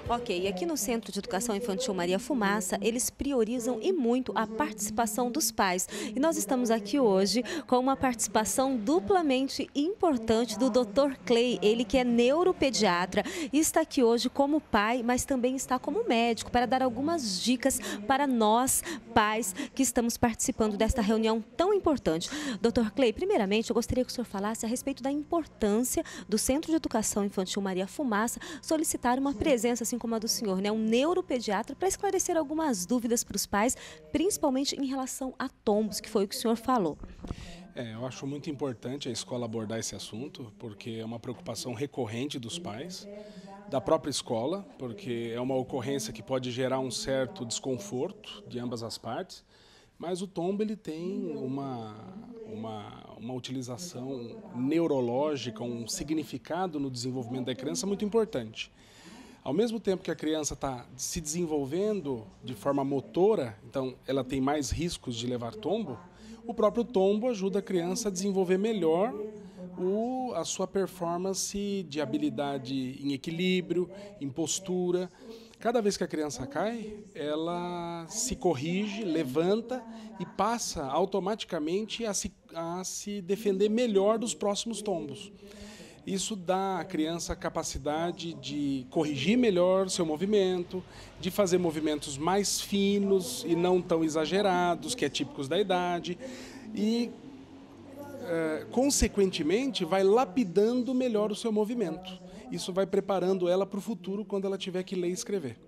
Ok, e aqui no Centro de Educação Infantil Maria Fumaça, eles priorizam e muito a participação dos pais. E nós estamos aqui hoje com uma participação duplamente importante do Dr. Clay, ele que é neuropediatra e está aqui hoje como pai, mas também está como médico para dar algumas dicas para nós, pais, que estamos participando desta reunião tão importante. Dr. Clay, primeiramente, eu gostaria que o senhor falasse a respeito da importância do Centro de Educação Infantil Maria Fumaça solicitar uma presença, assim como a do senhor, né, um neuropediatra, para esclarecer algumas dúvidas para os pais, principalmente em relação a tombos, que foi o que o senhor falou. Eu acho muito importante a escola abordar esse assunto, porque é uma preocupação recorrente dos pais, da própria escola, porque é uma ocorrência que pode gerar um certo desconforto de ambas as partes, mas o tombo ele tem uma utilização neurológica, um significado no desenvolvimento da criança muito importante. Ao mesmo tempo que a criança está se desenvolvendo de forma motora, então ela tem mais riscos de levar tombo, o próprio tombo ajuda a criança a desenvolver melhor a sua performance de habilidade em equilíbrio, em postura. Cada vez que a criança cai, ela se corrige, levanta e passa automaticamente a se defender melhor dos próximos tombos. Isso dá à criança a capacidade de corrigir melhor seu movimento, de fazer movimentos mais finos e não tão exagerados, que é típicos da idade, e, consequentemente, vai lapidando melhor o seu movimento. Isso vai preparando ela para o futuro quando ela tiver que ler e escrever.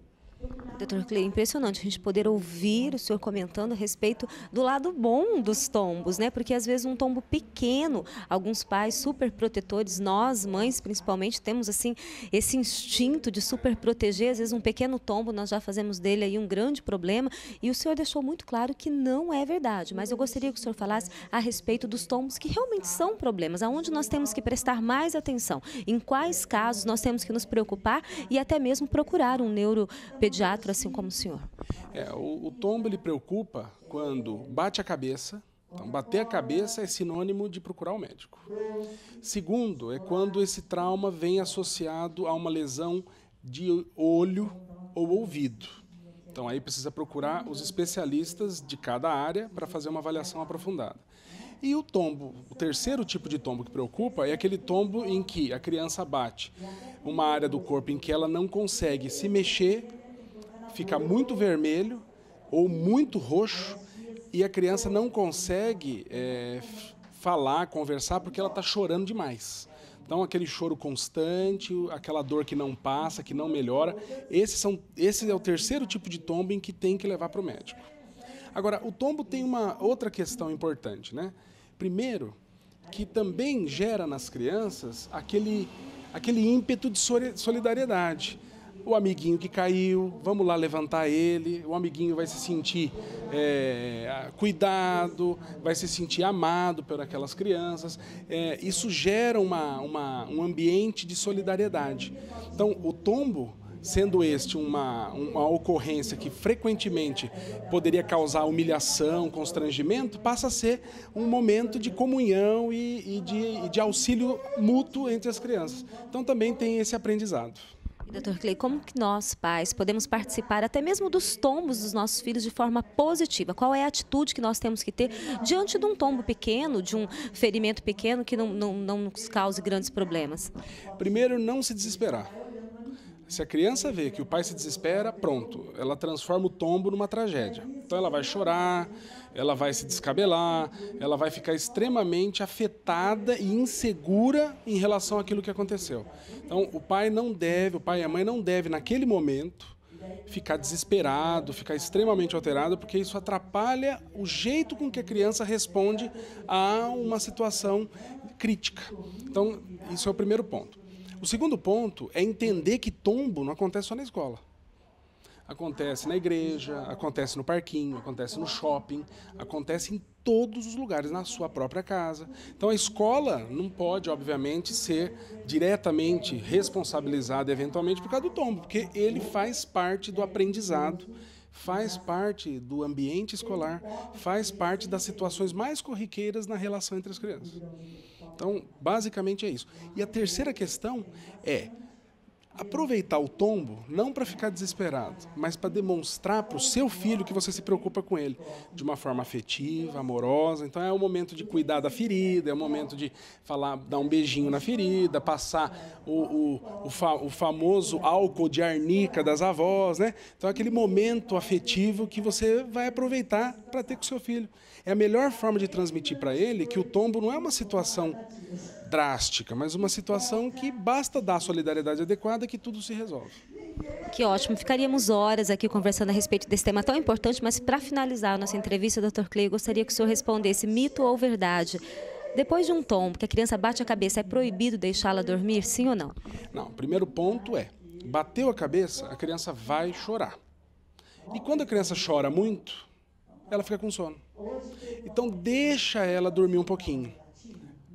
Doutor Clay, impressionante a gente poder ouvir o senhor comentando a respeito do lado bom dos tombos, né? Porque às vezes um tombo pequeno, alguns pais super protetores, nós mães principalmente, temos assim esse instinto de super proteger, às vezes um pequeno tombo nós já fazemos dele aí um grande problema, e o senhor deixou muito claro que não é verdade, mas eu gostaria que o senhor falasse a respeito dos tombos que realmente são problemas, aonde nós temos que prestar mais atenção, em quais casos nós temos que nos preocupar e até mesmo procurar um neuropediatra assim como o senhor. O tombo ele preocupa quando bate a cabeça. Então, bater a cabeça é sinônimo de procurar o médico. Segundo, é quando esse trauma vem associado a uma lesão de olho ou ouvido. Então, aí precisa procurar os especialistas de cada área para fazer uma avaliação aprofundada. E o tombo, o terceiro tipo de tombo que preocupa é aquele tombo em que a criança bate uma área do corpo em que ela não consegue se mexer, fica muito vermelho ou muito roxo e a criança não consegue falar, conversar porque ela está chorando demais. Então aquele choro constante, aquela dor que não passa, que não melhora, esse é o terceiro tipo de tombo em que tem que levar para o médico. Agora, o tombo tem uma outra questão importante, né? Primeiro, que também gera nas crianças aquele ímpeto de solidariedade. O amiguinho que caiu, vamos lá levantar ele, o amiguinho vai se sentir cuidado, vai se sentir amado por aquelas crianças. Isso gera um ambiente de solidariedade. Então, o tombo, sendo este uma ocorrência que frequentemente poderia causar humilhação, constrangimento, passa a ser um momento de comunhão e de auxílio mútuo entre as crianças. Então, também tem esse aprendizado. Dr. Clay, como que nós, pais, podemos participar até mesmo dos tombos dos nossos filhos de forma positiva? Qual é a atitude que nós temos que ter diante de um tombo pequeno, de um ferimento pequeno que não nos cause grandes problemas? Primeiro, não se desesperar. Se a criança vê que o pai se desespera, pronto, ela transforma o tombo numa tragédia. Então ela vai chorar, ela vai se descabelar, ela vai ficar extremamente afetada e insegura em relação àquilo que aconteceu. Então o pai e a mãe não devem, naquele momento, ficar desesperado, ficar extremamente alterado, porque isso atrapalha o jeito com que a criança responde a uma situação crítica. Então, isso é o primeiro ponto. O segundo ponto é entender que tombo não acontece só na escola. Acontece na igreja, acontece no parquinho, acontece no shopping, acontece em todos os lugares, na sua própria casa. Então a escola não pode, obviamente, ser diretamente responsabilizada eventualmente por causa do tombo, porque ele faz parte do aprendizado, faz parte do ambiente escolar, faz parte das situações mais corriqueiras na relação entre as crianças. Então, basicamente é isso. E a terceira questão é Aproveitar o tombo, não para ficar desesperado, mas para demonstrar para o seu filho que você se preocupa com ele, de uma forma afetiva, amorosa. Então é o momento de cuidar da ferida, é o momento de falar, dar um beijinho na ferida, passar o famoso álcool de arnica das avós, né? Então é aquele momento afetivo que você vai aproveitar para ter com o seu filho. É a melhor forma de transmitir para ele que o tombo não é uma situação drástica, mas uma situação que basta dar a solidariedade adequada que tudo se resolve. Que ótimo, ficaríamos horas aqui conversando a respeito desse tema tão importante, mas para finalizar a nossa entrevista, Dr. Clay, eu gostaria que o senhor respondesse mito ou verdade. Depois de um tombo, que a criança bate a cabeça, é proibido deixá-la dormir, sim ou não? Não, o primeiro ponto é, bateu a cabeça, a criança vai chorar. E quando a criança chora muito, ela fica com sono. Então deixa ela dormir um pouquinho.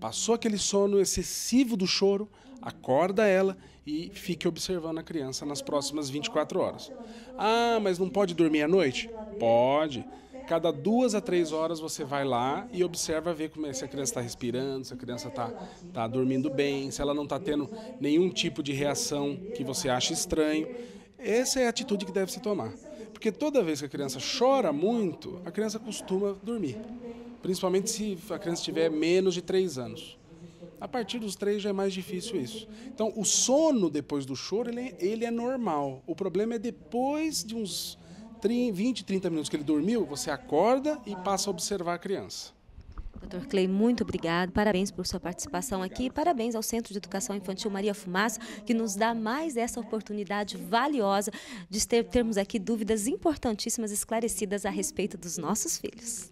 Passou aquele sono excessivo do choro, acorda ela e fique observando a criança nas próximas 24 horas. Ah, mas não pode dormir à noite? Pode. Cada 2 a 3 horas você vai lá e observa, ver como se a criança está respirando, se a criança está dormindo bem, se ela não está tendo nenhum tipo de reação que você acha estranho. Essa é a atitude que deve se tomar. Porque toda vez que a criança chora muito, a criança costuma dormir. Principalmente se a criança tiver menos de 3 anos. A partir dos 3 já é mais difícil isso. Então, o sono depois do choro, ele é normal. O problema é depois de uns 20, 30 minutos que ele dormiu, você acorda e passa a observar a criança. Dr. Clay, muito obrigado. Parabéns por sua participação aqui. Parabéns ao Centro de Educação Infantil Maria Fumaça, que nos dá mais essa oportunidade valiosa de termos aqui dúvidas importantíssimas esclarecidas a respeito dos nossos filhos.